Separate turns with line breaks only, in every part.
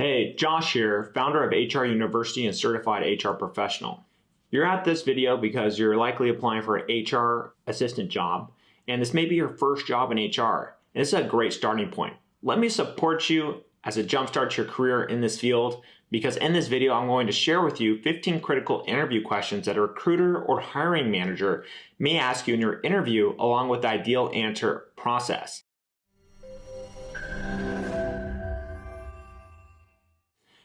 Hey, Josh here, founder of HR University and certified HR professional. You're at this video because you're likely applying for an HR assistant job, and this may be your first job in HR, and this is a great starting point. Let me support you as a jumpstart to your career in this field, because in this video, I'm going to share with you 15 critical interview questions that a recruiter or hiring manager may ask you in your interview, along with the ideal answer process.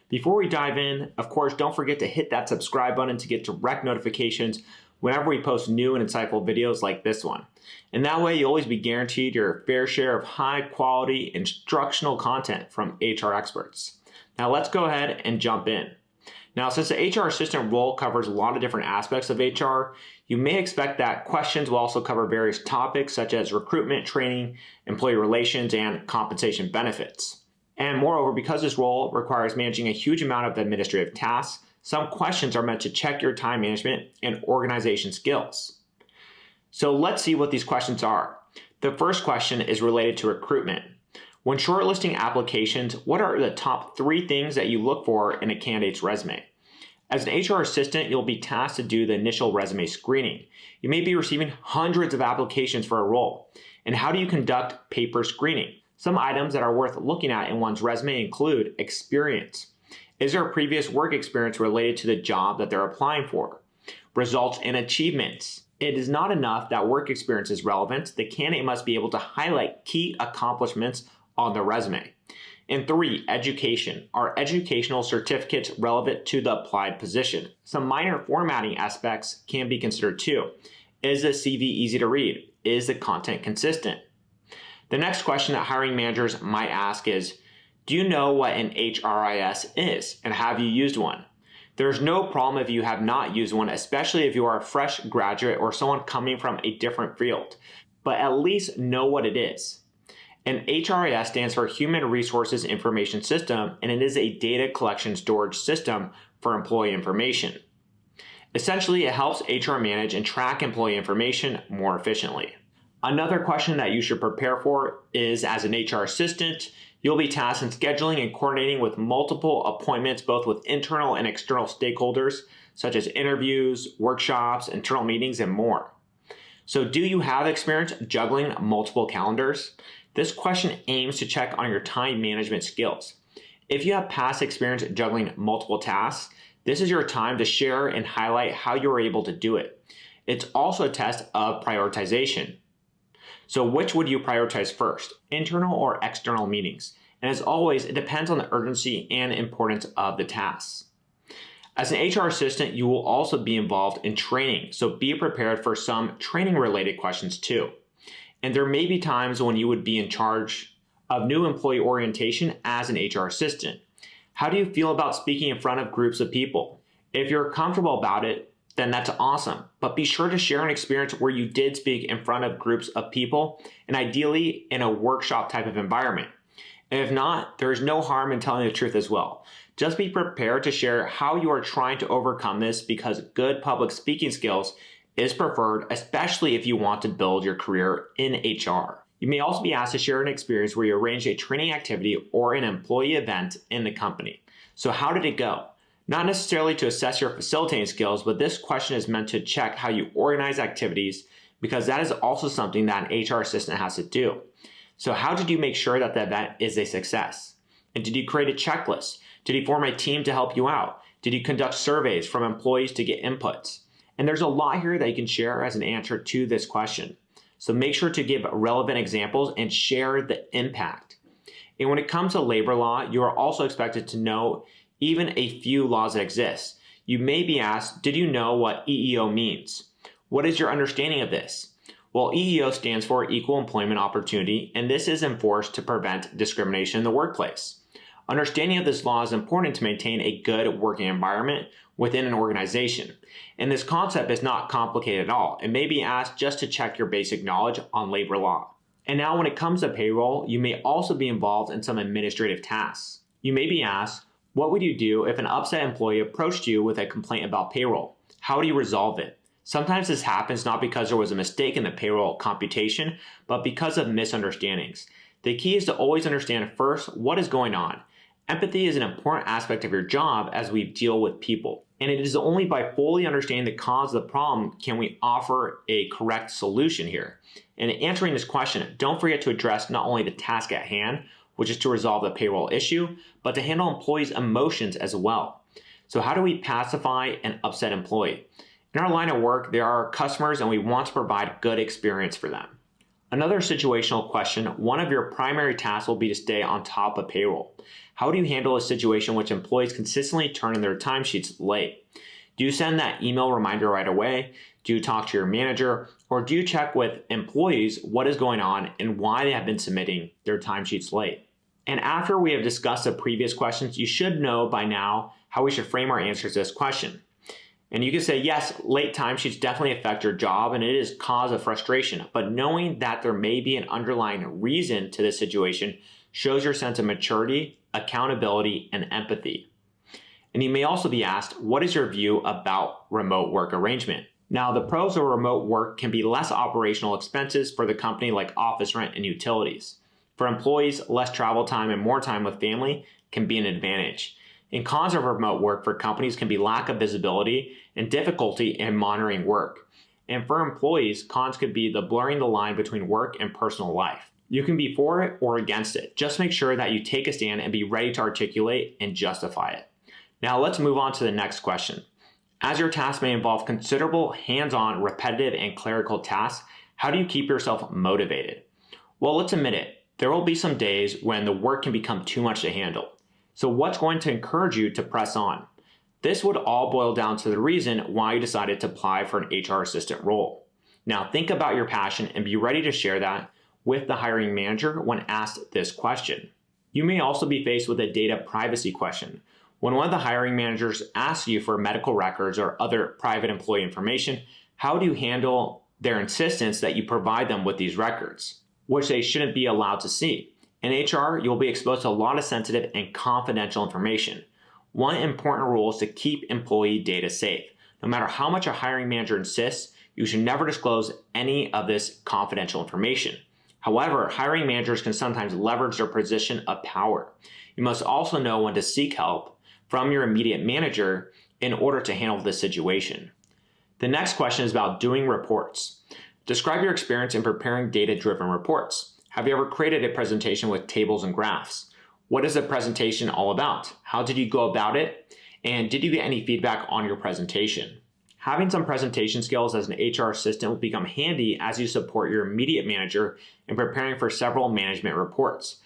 Before we dive in, of course, don't forget to hit that subscribe button to get direct notifications whenever we post new and insightful videos like this one. And that way you'll always be guaranteed your fair share of high quality instructional content from HR experts. Now let's go ahead and jump in. Now, since the HR assistant role covers a lot of different aspects of HR, you may expect that questions will also cover various topics such as recruitment, training, employee relations, and compensation benefits. And moreover, because this role requires managing a huge amount of administrative tasks, some questions are meant to check your time management and organization skills. So let's see what these questions are. The first question is related to recruitment. When shortlisting applications, what are the top 3 things that you look for in a candidate's resume? As an HR assistant, you'll be tasked to do the initial resume screening. You may be receiving hundreds of applications for a role. And how do you conduct paper screening? Some items that are worth looking at in one's resume include experience. Is there a previous work experience related to the job that they're applying for? Results and achievements. It is not enough that work experience is relevant. The candidate must be able to highlight key accomplishments on their resume. And 3, education. Are educational certificates relevant to the applied position? Some minor formatting aspects can be considered too. Is the CV easy to read? Is the content consistent? The next question that hiring managers might ask is, do you know what an HRIS is, and have you used one? There's no problem if you have not used one, especially if you are a fresh graduate or someone coming from a different field, but at least know what it is. An HRIS stands for Human Resources Information System, and it is a data collection storage system for employee information. Essentially, it helps HR manage and track employee information more efficiently. Another question that you should prepare for is, as an HR assistant, you'll be tasked in scheduling and coordinating with multiple appointments, both with internal and external stakeholders, such as interviews, workshops, internal meetings, and more. So do you have experience juggling multiple calendars? This question aims to check on your time management skills. If you have past experience juggling multiple tasks, this is your time to share and highlight how you were able to do it. It's also a test of prioritization. So which would you prioritize first, internal or external meetings? And as always, it depends on the urgency and importance of the tasks. As an HR assistant, you will also be involved in training, so be prepared for some training-related questions too. And there may be times when you would be in charge of new employee orientation as an HR assistant. How do you feel about speaking in front of groups of people? If you're comfortable about it, then that's awesome. But be sure to share an experience where you did speak in front of groups of people, and ideally in a workshop type of environment. And if not, there is no harm in telling the truth as well. Just be prepared to share how you are trying to overcome this, because good public speaking skills is preferred, especially if you want to build your career in HR. You may also be asked to share an experience where you arranged a training activity or an employee event in the company. So how did it go? Not necessarily to assess your facilitating skills, but this question is meant to check how you organize activities, because that is also something that an HR assistant has to do. So how did you make sure that the event is a success? And did you create a checklist? Did you form a team to help you out? Did you conduct surveys from employees to get inputs? And there's a lot here that you can share as an answer to this question. So make sure to give relevant examples and share the impact. And when it comes to labor law, you are also expected to know even a few laws that exist. You may be asked, did you know what EEO means? What is your understanding of this? Well, EEO stands for Equal Employment Opportunity, and this is enforced to prevent discrimination in the workplace. Understanding of this law is important to maintain a good working environment within an organization. And this concept is not complicated at all. It may be asked just to check your basic knowledge on labor law. And now when it comes to payroll, you may also be involved in some administrative tasks. You may be asked, what would you do if an upset employee approached you with a complaint about payroll? How do you resolve it? Sometimes this happens not because there was a mistake in the payroll computation, but because of misunderstandings. The key is to always understand first what is going on. Empathy is an important aspect of your job as we deal with people. And it is only by fully understanding the cause of the problem can we offer a correct solution here. And in answering this question, don't forget to address not only the task at hand, which is to resolve the payroll issue, but to handle employees' emotions as well. So how do we pacify an upset employee? In our line of work, there are customers and we want to provide a good experience for them. Another situational question, one of your primary tasks will be to stay on top of payroll. How do you handle a situation in which employees consistently turn in their timesheets late? Do you send that email reminder right away? Do you talk to your manager? Or do you check with employees what is going on and why they have been submitting their timesheets late? And after we have discussed the previous questions, you should know by now how we should frame our answers to this question. And you can say, yes, late timesheets definitely affect your job and it is cause of frustration, but knowing that there may be an underlying reason to this situation shows your sense of maturity, accountability, and empathy. And you may also be asked, what is your view about remote work arrangement? Now, the pros of remote work can be less operational expenses for the company like office rent and utilities. For employees, less travel time and more time with family can be an advantage. And cons of remote work for companies can be lack of visibility and difficulty in monitoring work. And for employees, cons could be the blurring the line between work and personal life. You can be for it or against it. Just make sure that you take a stand and be ready to articulate and justify it. Now let's move on to the next question. As your task may involve considerable hands-on, repetitive, and clerical tasks, how do you keep yourself motivated? Well, let's admit it. There will be some days when the work can become too much to handle. So what's going to encourage you to press on? This would all boil down to the reason why you decided to apply for an HR assistant role. Now think about your passion and be ready to share that with the hiring manager when asked this question. You may also be faced with a data privacy question. When one of the hiring managers asks you for medical records or other private employee information, how do you handle their insistence that you provide them with these records, which they shouldn't be allowed to see? In HR, you'll be exposed to a lot of sensitive and confidential information. One important rule is to keep employee data safe. No matter how much a hiring manager insists, you should never disclose any of this confidential information. However, hiring managers can sometimes leverage their position of power. You must also know when to seek help from your immediate manager in order to handle this situation. The next question is about doing reports. Describe your experience in preparing data-driven reports. Have you ever created a presentation with tables and graphs? What is the presentation all about? How did you go about it? And did you get any feedback on your presentation? Having some presentation skills as an HR assistant will become handy as you support your immediate manager in preparing for several management reports.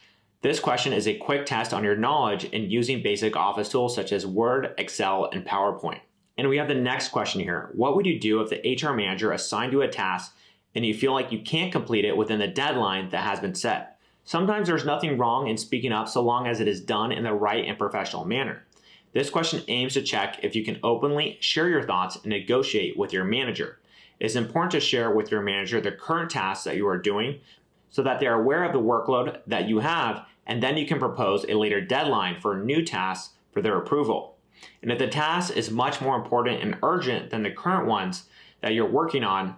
This question is a quick test on your knowledge in using basic office tools such as Word, Excel, and PowerPoint. And we have the next question here. What would you do if the HR manager assigned you a task and you feel like you can't complete it within the deadline that has been set? Sometimes there's nothing wrong in speaking up so long as it is done in the right and professional manner. This question aims to check if you can openly share your thoughts and negotiate with your manager. It is important to share with your manager the current tasks that you are doing so that they are aware of the workload that you have, and then you can propose a later deadline for new tasks for their approval. And if the task is much more important and urgent than the current ones that you're working on,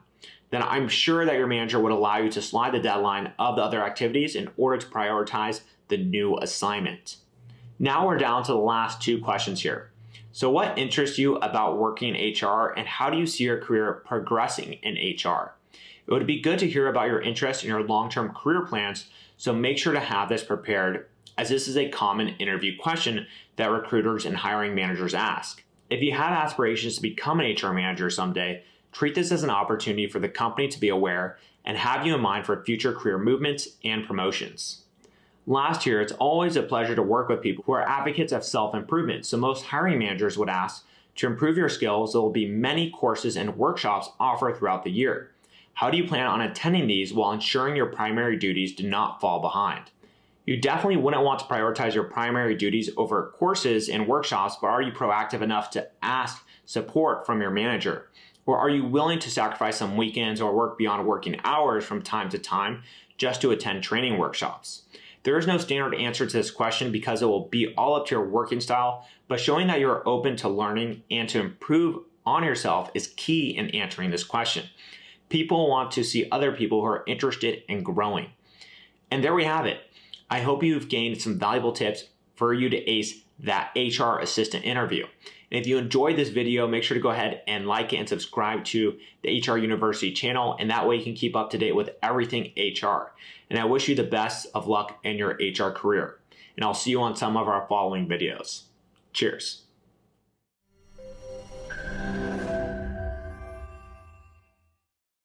then I'm sure that your manager would allow you to slide the deadline of the other activities in order to prioritize the new assignment. Now we're down to the last two questions here. So what interests you about working in HR and how do you see your career progressing in HR? It would be good to hear about your interest in your long-term career plans, so make sure to have this prepared as this is a common interview question that recruiters and hiring managers ask. If you have aspirations to become an HR manager someday, treat this as an opportunity for the company to be aware and have you in mind for future career movements and promotions. Last year, it's always a pleasure to work with people who are advocates of self-improvement, so most hiring managers would ask, to improve your skills, there will be many courses and workshops offered throughout the year. How do you plan on attending these while ensuring your primary duties do not fall behind? You definitely wouldn't want to prioritize your primary duties over courses and workshops, but are you proactive enough to ask support from your manager? Or are you willing to sacrifice some weekends or work beyond working hours from time to time just to attend training workshops? There is no standard answer to this question because it will be all up to your working style, but showing that you're open to learning and to improve on yourself is key in answering this question. People want to see other people who are interested in growing. And there we have it. I hope you've gained some valuable tips for you to ace that HR assistant interview. And if you enjoyed this video, make sure to go ahead and like it and subscribe to the HR University channel, and that way you can keep up to date with everything HR. And I wish you the best of luck in your HR career. And I'll see you on some of our following videos. Cheers.